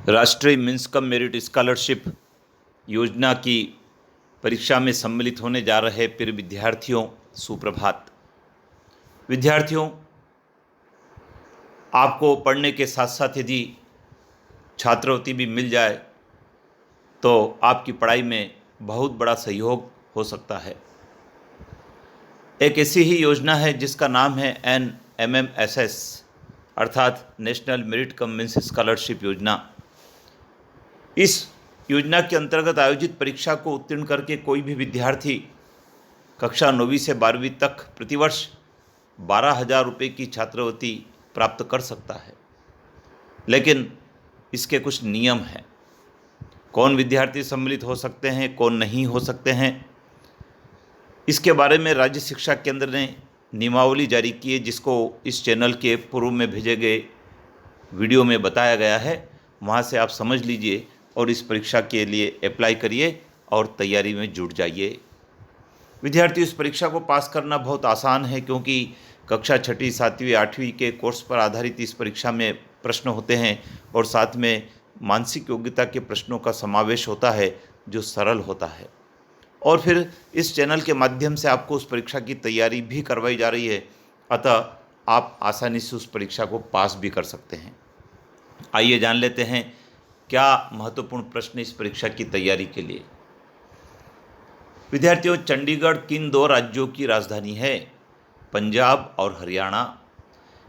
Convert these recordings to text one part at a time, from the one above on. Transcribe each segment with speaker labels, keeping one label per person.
Speaker 1: राष्ट्रीय means cum merit scholarship योजना की परीक्षा में सम्मिलित होने जा रहे प्रिय विद्यार्थियों, सुप्रभात। विद्यार्थियों, आपको पढ़ने के साथ साथ यदि छात्रवृत्ति भी मिल जाए तो आपकी पढ़ाई में बहुत बड़ा सहयोग हो सकता है। एक ऐसी ही योजना है जिसका नाम है NMMSS अर्थात national merit come means scholarship योजना। इस योजना के अंतर्गत आयोजित परीक्षा को उत्तीर्ण करके कोई भी विद्यार्थी कक्षा 9वीं से 12वीं तक प्रतिवर्ष 12,000 रुपये की छात्रवृत्ति प्राप्त कर सकता है। लेकिन इसके कुछ नियम हैं। कौन विद्यार्थी सम्मिलित हो सकते हैं, कौन नहीं हो सकते हैं, इसके बारे में राज्य शिक्षा केंद्र ने नियमावली जारी की है, जिसको इस चैनल के पूर्व में भेजे गए वीडियो में बताया गया है। वहाँ से आप समझ लीजिए और इस परीक्षा के लिए अप्लाई करिए और तैयारी में जुट जाइए। विद्यार्थी, इस परीक्षा को पास करना बहुत आसान है, क्योंकि कक्षा 6ठी, 7वीं, 8वीं के कोर्स पर आधारित इस परीक्षा में प्रश्न होते हैं और साथ में मानसिक योग्यता के प्रश्नों का समावेश होता है जो सरल होता है। और फिर इस चैनल के माध्यम से आपको उस परीक्षा की तैयारी भी करवाई जा रही है, अतः आप आसानी से उस परीक्षा को पास भी कर सकते हैं। आइए जान लेते हैं क्या महत्वपूर्ण प्रश्न इस परीक्षा की तैयारी के लिए। विद्यार्थियों, चंडीगढ़ किन दो राज्यों की राजधानी है? पंजाब और हरियाणा।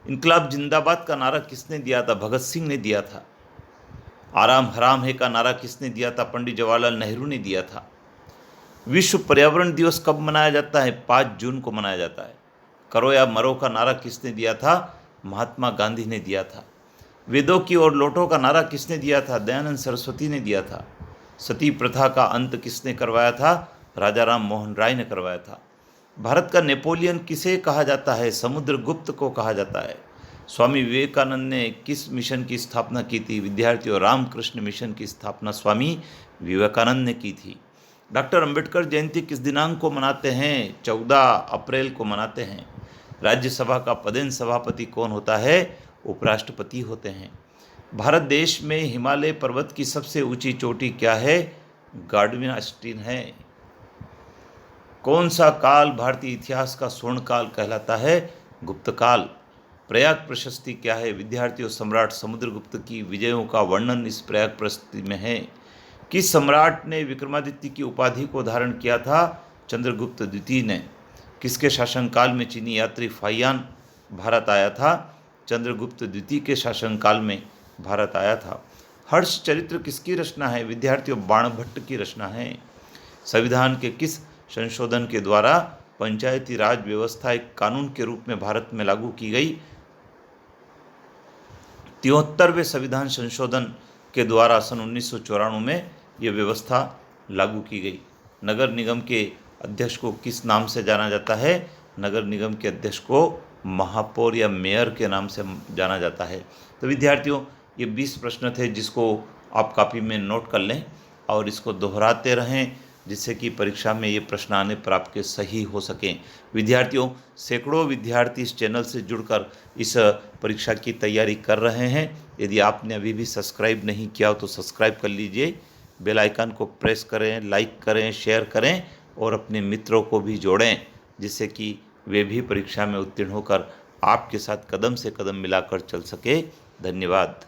Speaker 1: इनकलाब जिंदाबाद का नारा किसने दिया था? भगत सिंह ने दिया था। आराम हराम है का नारा किसने दिया था? पंडित जवाहरलाल नेहरू ने दिया था। विश्व पर्यावरण दिवस कब मनाया जाता है? 5 जून को मनाया जाता है। करो या मरो का नारा किसने दिया था? महात्मा गांधी ने दिया था। वेदों की ओर लौटो का नारा किसने दिया था? दयानंद सरस्वती ने दिया था। सती प्रथा का अंत किसने करवाया था? राजा राम मोहन राय ने करवाया था। भारत का नेपोलियन किसे कहा जाता है? समुद्रगुप्त को कहा जाता है। स्वामी विवेकानंद ने किस मिशन की स्थापना की थी? विद्यार्थियों, रामकृष्ण मिशन की स्थापना स्वामी विवेकानंद ने की थी। डॉक्टर अंबेडकर जयंती किस दिनांक को मनाते हैं? 14 अप्रैल को मनाते हैं। राज्यसभा का पदेन सभापति कौन होता है? उपराष्ट्रपति होते हैं। भारत देश में हिमालय पर्वत की सबसे ऊंची चोटी क्या है? गार्डविन आस्टीन है। कौन सा काल भारतीय इतिहास का स्वर्ण काल कहलाता है? गुप्त काल। प्रयाग प्रशस्ति क्या है? विद्यार्थियों, सम्राट समुद्रगुप्त की विजयों का वर्णन इस प्रयाग प्रशस्ति में है। किस सम्राट ने विक्रमादित्य की उपाधि को धारण किया था? चंद्रगुप्त द्वितीय ने। किसके शासनकाल में चीनी यात्री फाहियान भारत आया था? चंद्रगुप्त द्वितीय के शासनकाल में भारत आया था। हर्ष चरित्र किसकी रचना है? विद्यार्थियों, बाणभट्ट की रचना है। संविधान के किस संशोधन के द्वारा पंचायती राज व्यवस्था एक कानून के रूप में भारत में लागू की गई? 73वें संविधान संशोधन के द्वारा सन 1994 में यह व्यवस्था लागू की गई। नगर निगम के अध्यक्ष को किस नाम से जाना जाता है? नगर निगम के अध्यक्ष को महापौर या मेयर के नाम से जाना जाता है। तो विद्यार्थियों, ये 20 प्रश्न थे जिसको आप कॉपी में नोट कर लें और इसको दोहराते रहें, जिससे कि परीक्षा में ये प्रश्न आने पर आपके सही हो सकें। विद्यार्थियों, सैकड़ों विद्यार्थी इस चैनल से जुड़कर इस परीक्षा की तैयारी कर रहे हैं। यदि आपने अभी भी सब्सक्राइब नहीं किया हो तो सब्सक्राइब कर लीजिए, बेल आइकन को प्रेस करें, लाइक करें, शेयर करें और अपने मित्रों को भी जोड़ें, जिससे कि वे भी परीक्षा में उत्तीर्ण होकर आपके साथ कदम से कदम मिलाकर चल सके। धन्यवाद।